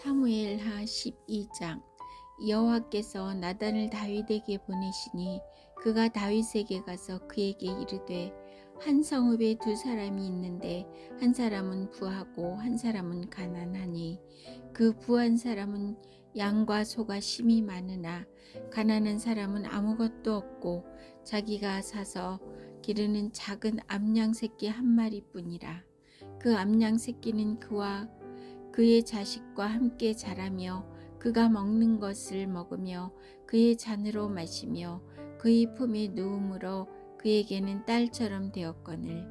사무엘하 12장. 여호와께서 나단을 다윗에게 보내시니 그가 다윗에게 가서 그에게 이르되, 한 성읍에 두 사람이 있는데 한 사람은 부하고 한 사람은 가난하니 그 부한 사람은 양과 소가 심히 많으나 가난한 사람은 아무것도 없고 자기가 사서 기르는 작은 암양 새끼 한 마리뿐이라. 그 암양 새끼는 그와 그의 자식과 함께 자라며 그가 먹는 것을 먹으며 그의 잔으로 마시며 그의 품에 누움으로 그에게는 딸처럼 되었거늘.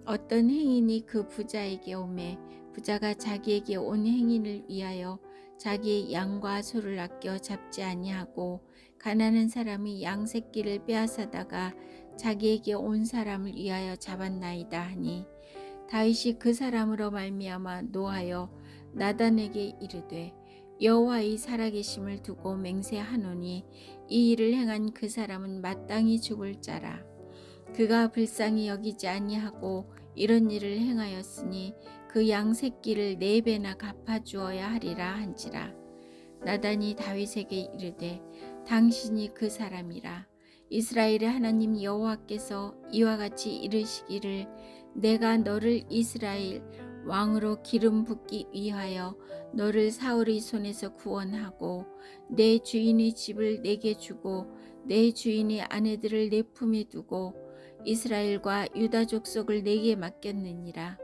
어떤 행인이 그 부자에게 오매 부자가 자기에게 온 행인을 위하여 자기의 양과 소를 아껴 잡지 아니하고 가난한 사람이 양 새끼를 빼앗아다가 자기에게 온 사람을 위하여 잡았나이다 하니, 다윗이 그 사람으로 말미암아 노하여 나단에게 이르되, 여호와의 살아계심을 두고 맹세하노니 이 일을 행한 그 사람은 마땅히 죽을 자라. 그가 불쌍히 여기지 아니하고 이런 일을 행하였으니 그 양 새끼를 4배나 갚아주어야 하리라 한지라. 나단이 다윗에게 이르되, 당신이 그 사람이라. 이스라엘의 하나님 여호와께서 이와 같이 이르시기를, 내가 너를 이스라엘 왕으로 기름 붓기 위하여 너를 사울의 손에서 구원하고 내 주인의 집을 내게 주고 내 주인의 아내들을 내 품에 두고 이스라엘과 유다 족속을 내게 맡겼느니라.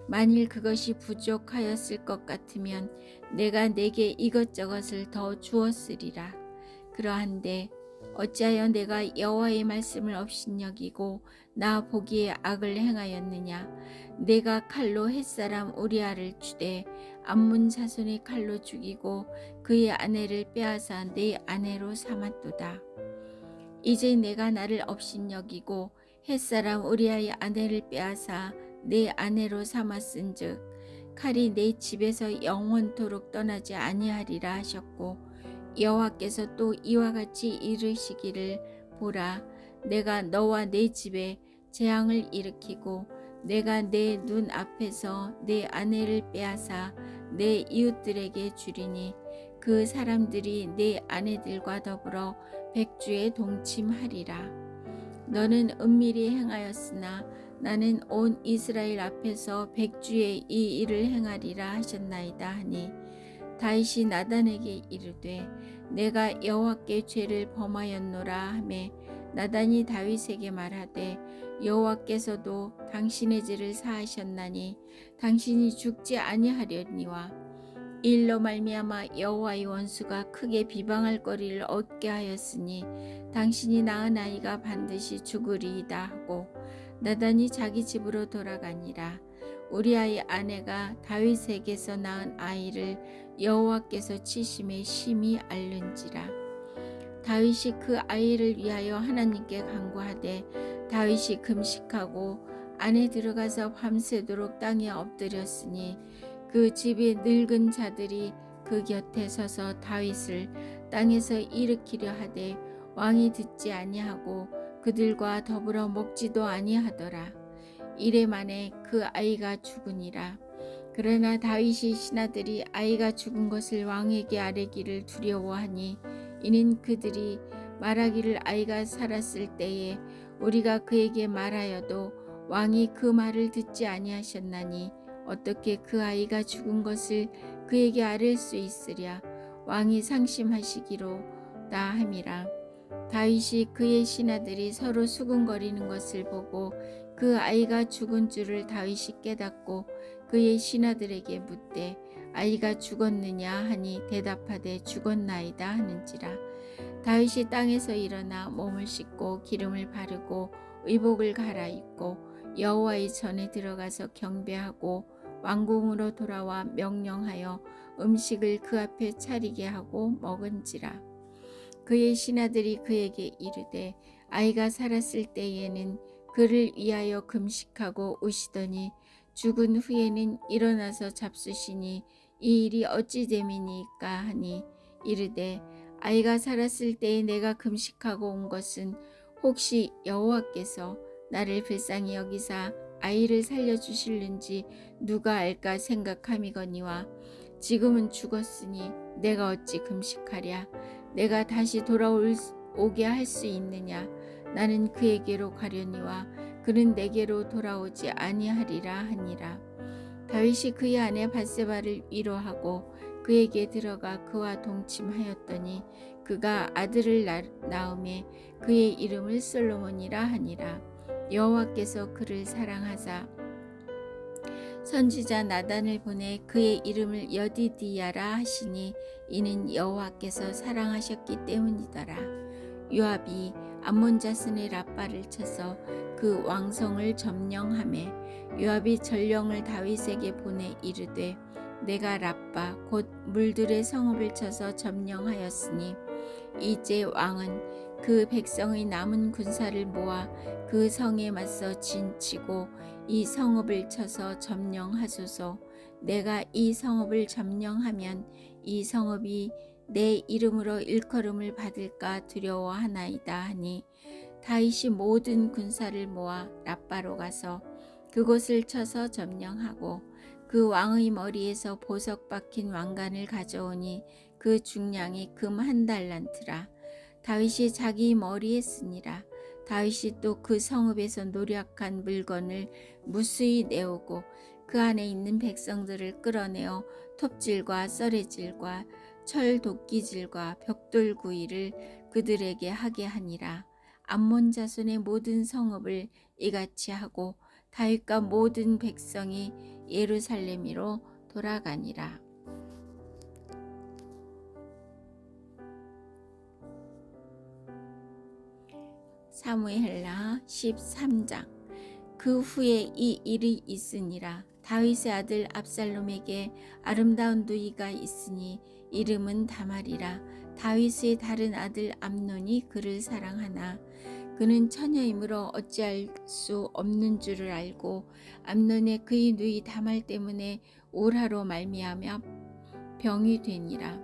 만일 그것이 부족하였을 것 같으면 내가 내게 이것저것을 더 주었으리라. 그러한데 어찌하여 내가 여호와의 말씀을 업신여기고 나 보기에 악을 행하였느냐. 내가 칼로 햇사람 우리아를 주되 암몬 자손의 칼로 죽이고 그의 아내를 빼앗아 내 아내로 삼았도다. 이제 내가 나를 업신여기고 햇사람 우리아의 아내를 빼앗아 내 아내로 삼았은즉 칼이 내 집에서 영원토록 떠나지 아니하리라 하셨고, 여호와께서 또 이와 같이 이르시기를, 보라, 내가 너와 내 집에 재앙을 일으키고 내가 내 눈 앞에서 내 아내를 빼앗아 내 이웃들에게 주리니 그 사람들이 내 아내들과 더불어 백주에 동침하리라. 너는 은밀히 행하였으나 나는 온 이스라엘 앞에서 백주에 이 일을 행하리라 하셨나이다 하니, 다윗이 나단에게 이르되, 내가 여호와께 죄를 범하였노라 하매, 나단이 다윗에게 말하되, 여호와께서도 당신의 죄를 사하셨나니 당신이 죽지 아니하려니와 이 일로 말미암아 여호와의 원수가 크게 비방할 거리를 얻게 하였으니 당신이 낳은 아이가 반드시 죽으리이다 하고, 나단이 자기 집으로 돌아가니라. 우리아의 아내가 다윗에게서 낳은 아이를 여호와께서 치심에 심히 앓는지라. 다윗이 그 아이를 위하여 하나님께 간구하되 다윗이 금식하고 안에 들어가서 밤새도록 땅에 엎드렸으니 그 집의 늙은 자들이 그 곁에 서서 다윗을 땅에서 일으키려 하되 왕이 듣지 아니하고 그들과 더불어 먹지도 아니하더라. 이래 만에 그 아이가 죽으니라. 그러나 다윗이 신하들이 아이가 죽은 것을 왕에게 아뢰기를 두려워하니, 이는 그들이 말하기를, 아이가 살았을 때에 우리가 그에게 말하여도 왕이 그 말을 듣지 아니하셨나니 어떻게 그 아이가 죽은 것을 그에게 아뢰 수 있으랴. 왕이 상심하시기로다 함이라. 다윗이 그의 신하들이 서로 수군거리는 것을 보고 그 아이가 죽은 줄을 다윗이 깨닫고 그의 신하들에게 묻되, 아이가 죽었느냐 하니 대답하되 죽었나이다 하는지라. 다윗이 땅에서 일어나 몸을 씻고 기름을 바르고 의복을 갈아입고 여호와의 전에 들어가서 경배하고 왕궁으로 돌아와 명령하여 음식을 그 앞에 차리게 하고 먹은지라. 그의 신하들이 그에게 이르되, 아이가 살았을 때에는 그를 위하여 금식하고 우시더니 죽은 후에는 일어나서 잡수시니 이 일이 어찌 됨이니까 하니, 이르되, 아이가 살았을 때에 내가 금식하고 온 것은 혹시 여호와께서 나를 불쌍히 여기사 아이를 살려주실는지 누가 알까 생각함이거니와 지금은 죽었으니 내가 어찌 금식하랴. 내가 다시 오게 할 수 있느냐. 나는 그에게로 가려니와 그는 내게로 돌아오지 아니하리라 하니라. 다윗이 그의 아내 밧세바를 위로하고 그에게 들어가 그와 동침하였더니 그가 아들을 낳음에 그의 이름을 솔로몬이라 하니라. 여호와께서 그를 사랑하사 선지자 나단을 보내 그의 이름을 여디디야라 하시니 이는 여호와께서 사랑하셨기 때문이더라. 요압이 암몬 자손의 라빠를 쳐서 그 왕성을 점령하매 요압이 전령을 다윗에게 보내 이르되 내가 라빠 곧 물들의 성읍을 쳐서 점령하였으니 이제 왕은 그 백성의 남은 군사를 모아 그 성에 맞서 진치고 이 성읍을 쳐서 점령하소서. 내가 이 성읍을 점령하면 이 성읍이 내 이름으로 일컬음을 받을까 두려워하나이다 하니 다윗이 모든 군사를 모아 라빠로 가서 그곳을 쳐서 점령하고 그 왕의 머리에서 보석 박힌 왕관을 가져오니 그 중량이 금 1달란트라. 다윗이 자기 머리에 쓰니라. 다윗이 또 그 성읍에서 노력한 물건을 무수히 내오고 그 안에 있는 백성들을 끌어내어 톱질과 썰애질과 철 도끼질과 벽돌 구이를 그들에게 하게 하니라. 암몬 자손의 모든 성읍을 이같이 하고 다윗과 모든 백성이 예루살렘으로 돌아가니라. 사무엘하 13장. 그 후에 이 일이 있으니라. 다윗의 아들 압살롬에게 아름다운 누이가 있으니 이름은 다말이라. 다윗의 다른 아들 암논이 그를 사랑하나 그는 처녀이므로 어찌할 수 없는 줄을 알고 암논의 그의 누이 다말 때문에 우라로 말미암아 병이 되니라.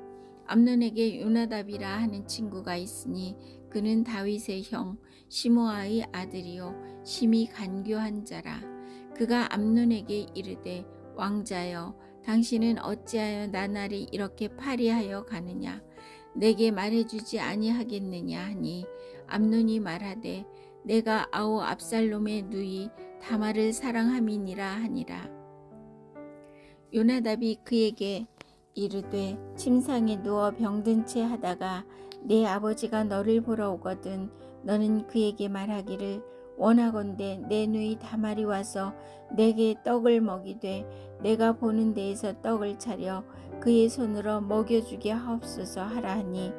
암논에게 요나답이라 하는 친구가 있으니 그는 다윗의 형 시므아의 아들이요 심히 간교한 자라. 그가 암논에게 이르되 왕자여 당신은 어찌하여 나날이 이렇게 파리하여 가느냐. 내게 말해주지 아니하겠느냐 하니 암논이 말하되 내가 아우 압살롬의 누이 다말을 사랑함이니라 하니라. 요나답이 그에게 이르되 침상에 누워 병든 채 하다가 내 아버지가 너를 보러 오거든 너는 그에게 말하기를 원하건대 내 누이 다말이 와서 내게 떡을 먹이되 내가 보는 데에서 떡을 차려 그의 손으로 먹여주게 하옵소서 하라 하니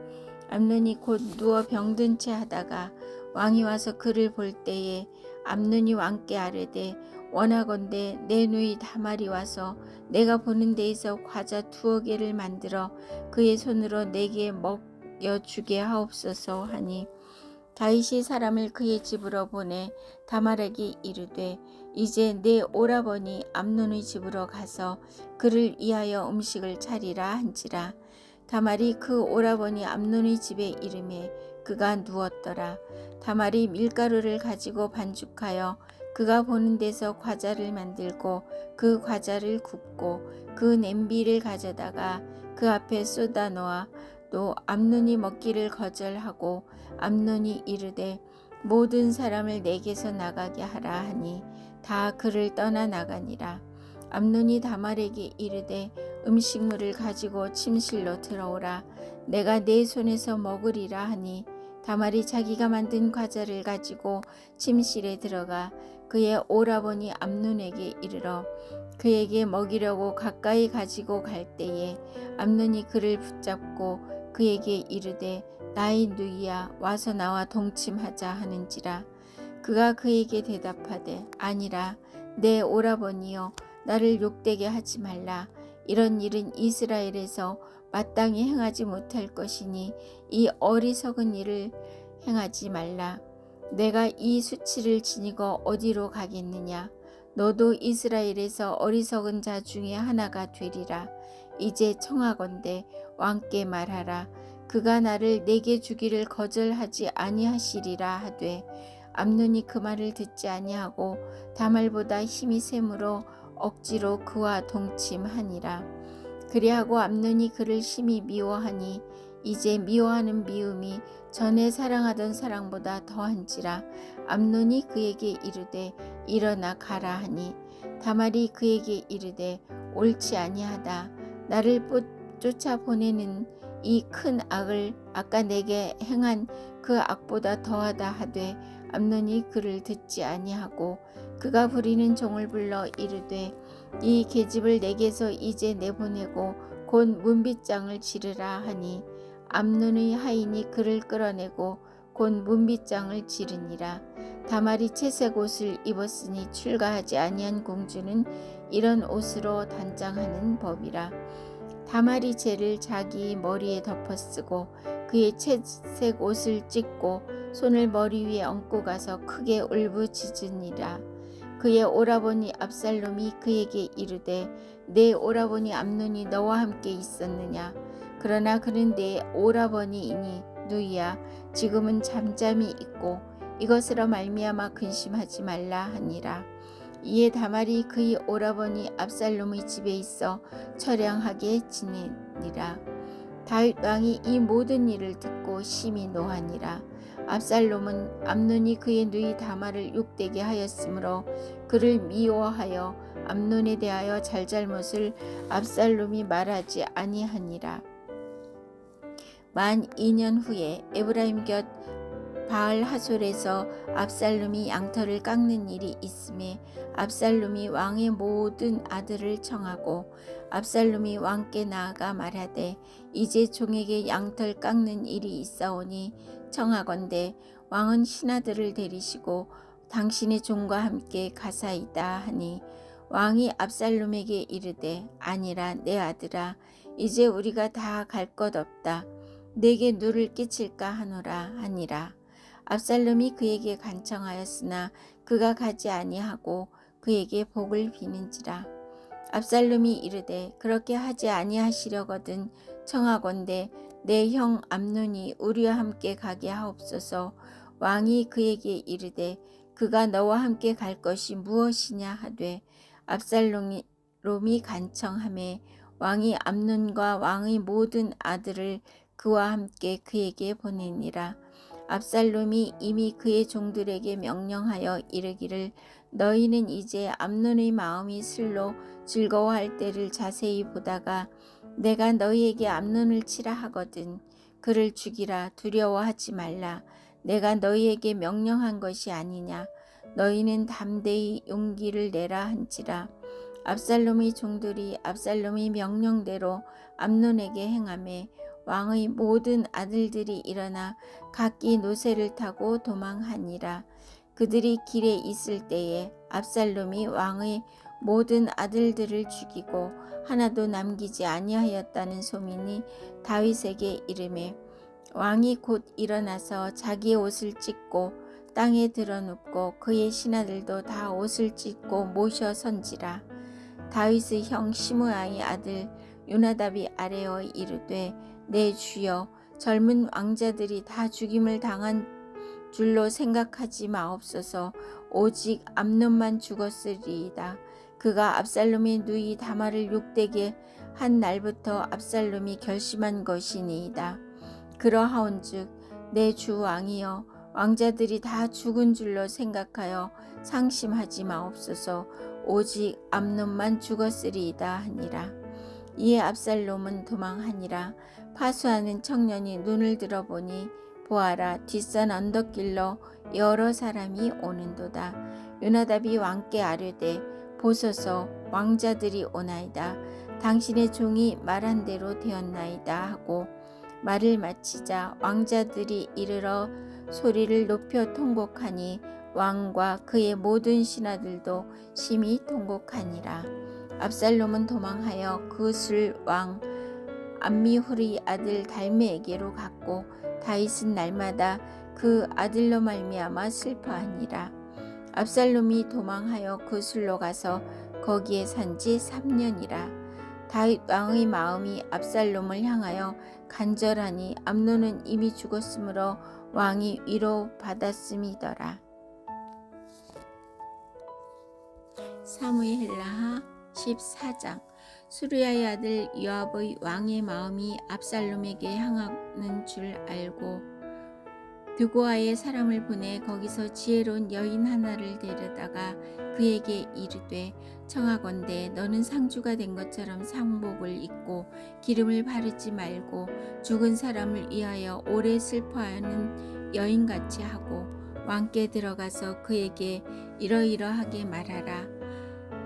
암논이 곧 누워 병든 채 하다가 왕이 와서 그를 볼 때에 암논이 왕께 아뢰되 원하건대 내 누이 다말이 와서 내가 보는 데에서 과자 2개를 만들어 그의 손으로 내게 먹여주게 하옵소서 하니 다윗이 사람을 그의 집으로 보내 다말에게 이르되 이제 내 오라버니 암논의 집으로 가서 그를 위하여 음식을 차리라 한지라. 다말이 그 오라버니 암논의 집에 이르매 그가 누웠더라. 다말이 밀가루를 가지고 반죽하여 그가 보는 데서 과자를 만들고 그 과자를 굽고 그 냄비를 가져다가 그 앞에 쏟아 놓아 또 암논이 먹기를 거절하고 암논이 이르되 모든 사람을 내게서 나가게 하라 하니 다 그를 떠나 나가니라. 암논이 다말에게 이르되 음식물을 가지고 침실로 들어오라. 내가 내 손에서 먹으리라 하니 다말이 자기가 만든 과자를 가지고 침실에 들어가 그의 오라버니 암논에게 이르러 그에게 먹이려고 가까이 가지고 갈 때에 암논이 그를 붙잡고 그에게 이르되 나의 누이야 와서 나와 동침하자 하는지라. 그가 그에게 대답하되 아니라 내 오라버니여 나를 욕되게 하지 말라. 이런 일은 이스라엘에서 마땅히 행하지 못할 것이니 이 어리석은 일을 행하지 말라. 내가 이 수치를 지니고 어디로 가겠느냐. 너도 이스라엘에서 어리석은 자 중에 하나가 되리라. 이제 청하건대 왕께 말하라. 그가 나를 내게 주기를 거절하지 아니하시리라 하되 암논이 그 말을 듣지 아니하고 다말보다 힘이 세므로 억지로 그와 동침하니라. 그리하고 암논이 그를 심히 미워하니 이제 미워하는 미움이 전에 사랑하던 사랑보다 더한지라. 암논이 그에게 이르되 일어나 가라 하니 다말이 그에게 이르되 옳지 아니하다. 나를 쫓아 보내는 이 큰 악을 아까 내게 행한 그 악보다 더하다 하되 암논이 그를 듣지 아니하고 그가 부리는 종을 불러 이르되 이 계집을 내게서 이제 내보내고 곧 문빗장을 지르라 하니 암논의 하인이 그를 끌어내고 곧 문빗장을 지르니라. 다말이 채색 옷을 입었으니 출가하지 아니한 공주는 이런 옷으로 단장하는 법이라. 다말이 재를 자기 머리에 덮어쓰고 그의 채색 옷을 찢고 손을 머리 위에 얹고 가서 크게 울부짖으니라. 그의 오라버니 압살롬이 그에게 이르되 내 오라버니 암논이 너와 함께 있었느냐. 그러나 그는 내 오라버니이니 누이야 지금은 잠잠히 있고 이것으로 말미암아 근심하지 말라 하니라. 이에 다말이 그의 오라버니 압살롬의 집에 있어 처량하게 지내니라. 다윗 왕이 이 모든 일을 듣고 심히 노하니라. 압살롬은 암논이 그의 누이 다말을 욕되게 하였으므로 그를 미워하여 암논에 대하여 잘잘못을 압살롬이 말하지 아니하니라. 만 2년 후에 에브라임 곁 바알 하솔에서 압살롬이 양털을 깎는 일이 있음에 압살롬이 왕의 모든 아들을 청하고 압살롬이 왕께 나아가 말하되 이제 종에게 양털 깎는 일이 있사오니 청하건대 왕은 신하들을 데리시고 당신의 종과 함께 가사이다 하니 왕이 압살롬에게 이르되 아니라 내 아들아 이제 우리가 다 갈 것 없다. 내게 누를 끼칠까 하노라 하니라. 압살롬이 그에게 간청하였으나 그가 가지 아니하고 그에게 복을 비는지라. 압살롬이 이르되 그렇게 하지 아니하시려거든 청하건대 내 형 암논이 우리와 함께 가게 하옵소서. 왕이 그에게 이르되 그가 너와 함께 갈 것이 무엇이냐 하되 압살롬이 간청하매 왕이 암논과 왕의 모든 아들을 그와 함께 그에게 보내니라. 압살롬이 이미 그의 종들에게 명령하여 이르기를 너희는 이제 암논의 마음이 슬로 즐거워할 때를 자세히 보다가 내가 너희에게 암논을 치라 하거든 그를 죽이라. 두려워하지 말라. 내가 너희에게 명령한 것이 아니냐. 너희는 담대히 용기를 내라 한지라. 압살롬의 종들이 압살롬의 명령대로 암논에게 행하매 왕의 모든 아들들이 일어나 각기 노새를 타고 도망하니라. 그들이 길에 있을 때에 압살롬이 왕의 모든 아들들을 죽이고 하나도 남기지 아니하였다는 소문이 다윗에게 이르매 왕이 곧 일어나서 자기의 옷을 찢고 땅에 드러눕고 그의 신하들도 다 옷을 찢고 모셔 선지라. 다윗의 형 시므아의 아들 요나답이 아래어 이르되 내 주여 젊은 왕자들이 다 죽임을 당한 줄로 생각하지 마옵소서. 오직 암논만 죽었으리이다. 그가 압살롬의 누이 다말을 욕되게 한 날부터 압살롬이 결심한 것이니이다. 그러하온즉 내 주 왕이여 왕자들이 다 죽은 줄로 생각하여 상심하지 마옵소서. 오직 암논만 죽었으리이다 하니라. 이에 압살롬은 도망하니라. 파수하는 청년이 눈을 들어보니 보아라 뒷산 언덕길로 여러 사람이 오는도다. 요나답이 왕께 아뢰되 보소서 왕자들이 오나이다. 당신의 종이 말한 대로 되었나이다 하고 말을 마치자 왕자들이 이르러 소리를 높여 통곡하니 왕과 그의 모든 신하들도 심히 통곡하니라. 압살롬은 도망하여 그술 왕 암미훌의 아들 달메에게로 갔고 다윗은 날마다 그 아들로 말미암아 슬퍼하니라. 압살롬이 도망하여 그술로 가서 거기에 산지 3년이라. 다윗 왕의 마음이 압살롬을 향하여 간절하니 암논은 이미 죽었으므로 왕이 위로받았음이더라. 사무엘하 14장. 수르야의 아들 요압의 왕의 마음이 압살롬에게 향하는 줄 알고 드고아의 사람을 보내 거기서 지혜로운 여인 하나를 데려다가 그에게 이르되 청하건대 너는 상주가 된 것처럼 상복을 입고 기름을 바르지 말고 죽은 사람을 위하여 오래 슬퍼하는 여인같이 하고 왕께 들어가서 그에게 이러이러하게 말하라.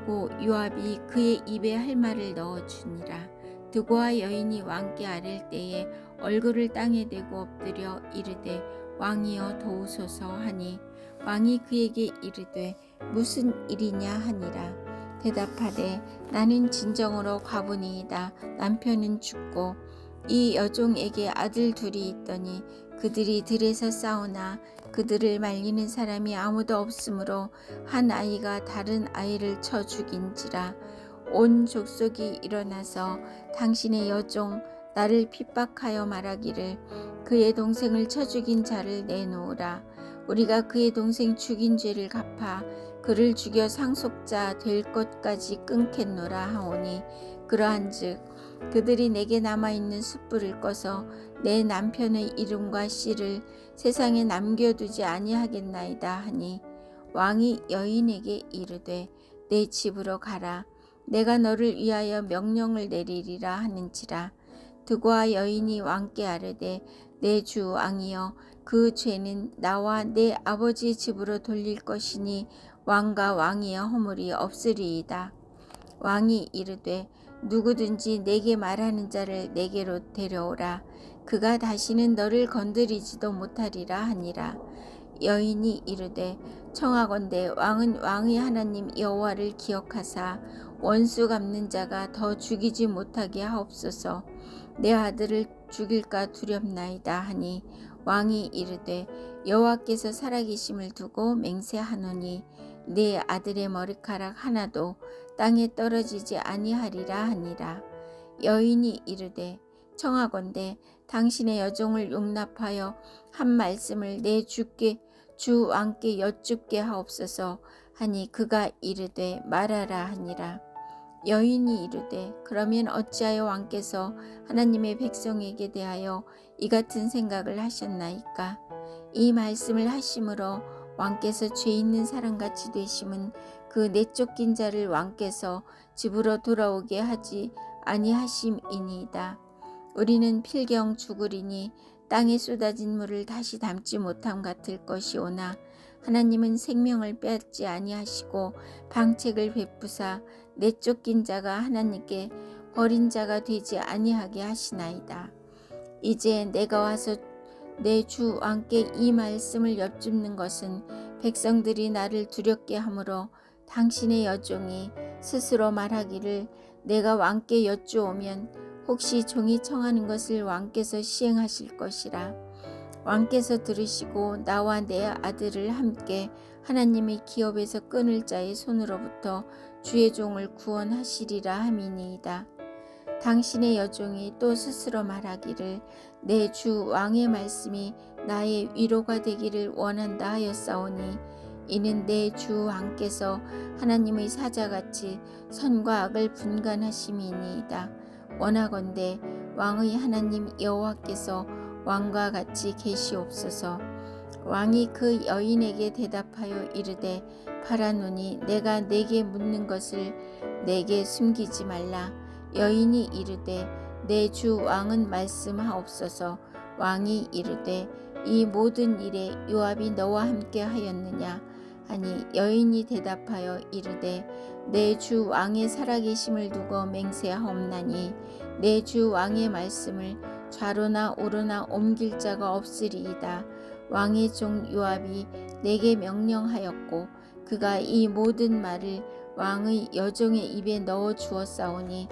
고 요압이 그의 입에 할 말을 넣어주니라. 드고아 여인이 왕께 아랠 때에 얼굴을 땅에 대고 엎드려 이르되 왕이여 도우소서 하니 왕이 그에게 이르되 무슨 일이냐 하니라. 대답하되 나는 진정으로 과부니이다. 남편은 죽고 이 여종에게 아들 둘이 있더니 그들이 들에서 싸우나 그들을 말리는 사람이 아무도 없으므로 한 아이가 다른 아이를 쳐 죽인지라. 온 족속이 일어나서 당신의 여종 나를 핍박하여 말하기를 그의 동생을 쳐 죽인 자를 내놓으라. 우리가 그의 동생 죽인 죄를 갚아 그를 죽여 상속자 될 것까지 끊겠노라 하오니 그러한즉 그들이 내게 남아있는 숯불을 꺼서 내 남편의 이름과 씨를 세상에 남겨두지 아니하겠나이다 하니 왕이 여인에게 이르되 내 집으로 가라. 내가 너를 위하여 명령을 내리리라 하는지라. 드고아 여인이 왕께 아뢰되 내 주 왕이여 그 죄는 나와 내 아버지 집으로 돌릴 것이니 왕과 왕이여 허물이 없으리이다. 왕이 이르되 누구든지 내게 말하는 자를 내게로 데려오라. 그가 다시는 너를 건드리지도 못하리라 하니라. 여인이 이르되 청하건대 왕은 왕의 하나님 여호와를 기억하사 원수 갚는 자가 더 죽이지 못하게 하옵소서. 내 아들을 죽일까 두렵나이다 하니 왕이 이르되 여호와께서 살아계심을 두고 맹세하노니 내 아들의 머리카락 하나도 땅에 떨어지지 아니하리라 하니라. 여인이 이르되 청하건대 당신의 여종을 용납하여 한 말씀을 내 주께 주 왕께 여쭙게 하옵소서 하니 그가 이르되 말하라 하니라. 여인이 이르되 그러면 어찌하여 왕께서 하나님의 백성에게 대하여 이 같은 생각을 하셨나이까? 이 말씀을 하심으로 왕께서 죄 있는 사람같이 되심은 그 내쫓긴 자를 왕께서 집으로 돌아오게 하지 아니하심이니이다. 우리는 필경 죽으리니 땅에 쏟아진 물을 다시 담지 못함 같을 것이오나 하나님은 생명을 빼앗지 아니하시고 방책을 베푸사 내쫓긴 자가 하나님께 버린 자가 되지 아니하게 하시나이다. 이제 내가 와서 내 주 왕께 이 말씀을 여쭙는 것은 백성들이 나를 두렵게 하므로 당신의 여종이 스스로 말하기를 내가 왕께 여쭈오면 혹시 종이 청하는 것을 왕께서 시행하실 것이라. 왕께서 들으시고 나와 내 아들을 함께 하나님의 기업에서 끊을 자의 손으로부터 주의 종을 구원하시리라 함이니이다. 당신의 여종이 또 스스로 말하기를 내 주 왕의 말씀이 나의 위로가 되기를 원한다 하였사오니 이는 내 주 왕께서 하나님의 사자같이 선과 악을 분간하심이니이다. 원하건대 왕의 하나님 여호와께서 왕과 같이 계시옵소서. 왕이 그 여인에게 대답하여 이르되 바라노니 내가 내게 묻는 것을 내게 숨기지 말라. 여인이 이르되 내 주 왕은 말씀하옵소서. 왕이 이르되 이 모든 일에 요압이 너와 함께 하였느냐 하니 여인이 대답하여 이르되 내 주 왕의 살아계심을 두고 맹세하옵나니 내 주 왕의 말씀을 좌로나 우로나 옮길 자가 없으리이다. 왕의 종 요압이 내게 명령하였고 그가 이 모든 말을 왕의 여종의 입에 넣어 주었사오니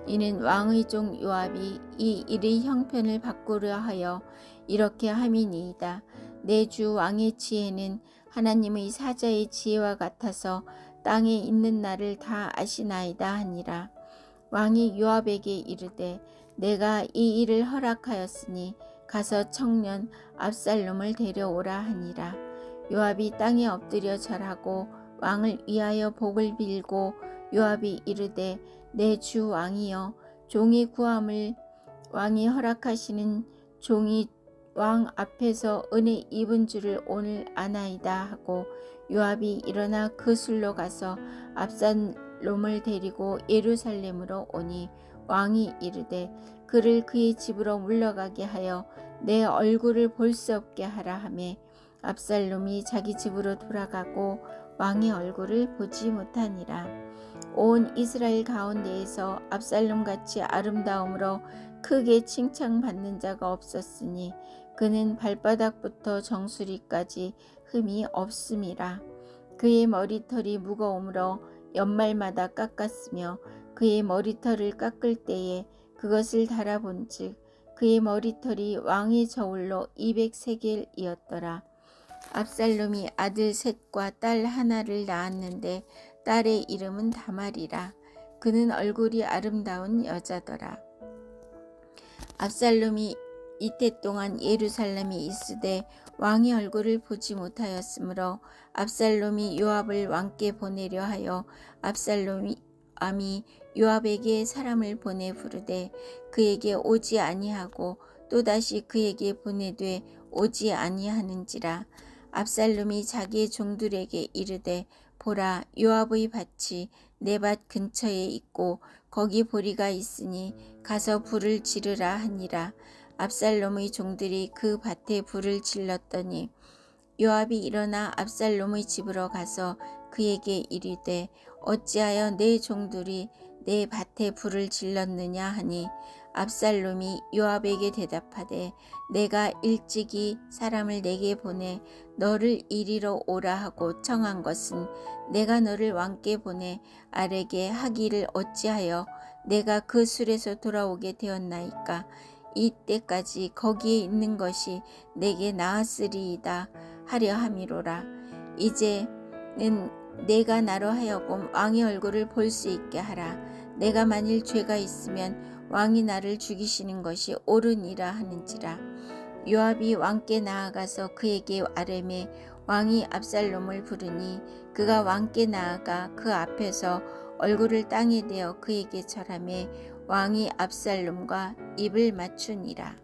이는 왕의 종 요압이 이 일의 형편을 바꾸려 하여 이렇게 함이니이다. 내 주 왕의 지혜는 하나님의 사자의 지혜와 같아서 땅에 있는 나를 다 아시나이다 하니라. 왕이 요압에게 이르되 내가 이 일을 허락하였으니 가서 청년 압살롬을 데려오라 하니라. 요압이 땅에 엎드려 절하고 왕을 위하여 복을 빌고 요압이 이르되 내 주 왕이여, 종의 구함을 왕이 허락하시는 종이 왕 앞에서 은혜 입은 줄을 오늘 아나이다 하고 요압이 일어나 그 술로 가서 압살롬을 데리고 예루살렘으로 오니 왕이 이르되 그를 그의 집으로 물러가게 하여 내 얼굴을 볼 수 없게 하라 하매 압살롬이 자기 집으로 돌아가고 왕의 얼굴을 보지 못하니라. 온 이스라엘 가운데에서 압살롬같이 아름다움으로 크게 칭찬받는 자가 없었으니 그는 발바닥부터 정수리까지 흠이 없음이라. 그의 머리털이 무거우므로 연말마다 깎았으며 그의 머리털을 깎을 때에 그것을 달아본즉 그의 머리털이 왕의 저울로 200세겔이었더라. 압살롬이 아들 셋과 딸 하나를 낳았는데 딸의 이름은 다말이라. 그는 얼굴이 아름다운 여자더라. 압살롬이 이때 동안 예루살렘에 있으되 왕의 얼굴을 보지 못하였으므로 압살롬이 요압을 왕께 보내려 하여 압살롬이 요압에게 사람을 보내 부르되 그에게 오지 아니하고 또다시 그에게 보내되 오지 아니하는지라. 압살롬이 자기의 종들에게 이르되 보라, 요압의 밭이 내 밭 근처에 있고 거기 보리가 있으니 가서 불을 지르라 하니라. 압살롬의 종들이 그 밭에 불을 질렀더니 요압이 일어나 압살롬의 집으로 가서 그에게 이르되 어찌하여 내 종들이 내 밭에 불을 질렀느냐 하니 압살롬이 요압에게 대답하되 내가 일찍이 사람을 내게 보내 너를 이리로 오라 하고 청한 것은 내가 너를 왕께 보내 아래게 하기를 어찌하여 내가 그 술에서 돌아오게 되었나이까. 이때까지 거기에 있는 것이 내게 나았으리이다 하려 함이로라. 이제는 내가 나로 하여금 왕의 얼굴을 볼 수 있게 하라. 내가 만일 죄가 있으면 왕이 나를 죽이시는 것이 옳으니라 하는지라. 요압이 왕께 나아가서 그에게 아뢰매 왕이 압살롬을 부르니 그가 왕께 나아가 그 앞에서 얼굴을 땅에 대어 그에게 절하매 왕이 압살롬과 입을 맞추니라.